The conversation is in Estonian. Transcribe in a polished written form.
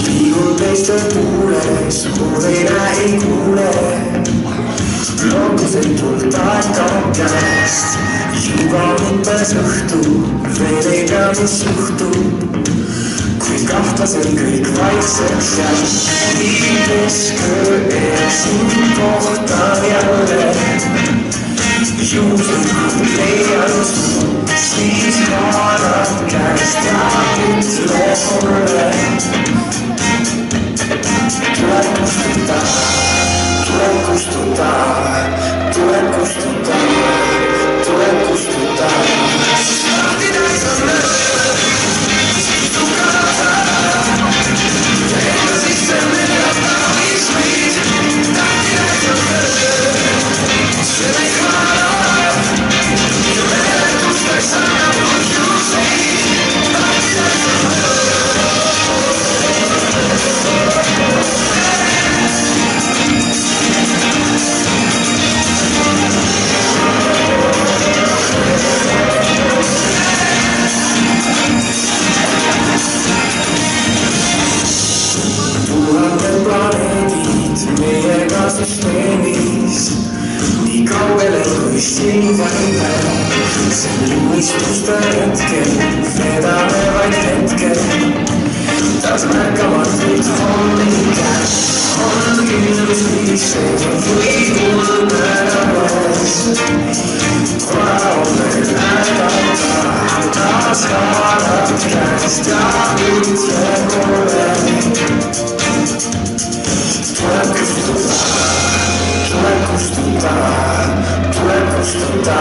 Liigun teiste tuules, huulina ei kuule. Lootusetult aeg kaob käest. Juba mitmes õhtu, veel ei tea, mis juhtub. Kui kahtlasel kõik vaikseks jääb. Kesköö sind kohtan jälle. Juhuslikult leian siis haarad käest ja ütle mulle. Tule kustuta, tule kustuta, tule kustuta, tule kustuta. Lahti täis on lööd, istu kaasa. Enda sisse meenata viis meid. Lahti täis on lööd, see meid kaarab. Ja meeletusteks annab põhjuseid. Lahti täis on lööd. Tuhanded planeedid meiega süsteemis, nii kaugele kui silm vaid näeb. See unistuste hetkel, vedame vaid hetkel. Taas märkamatult hommik käes, on kindlus liigsed või ulmenes. Korra on veel näidata, taas haarad käest ja ütle mulle. Tule kustuta, tule kustuta, tule kustuta.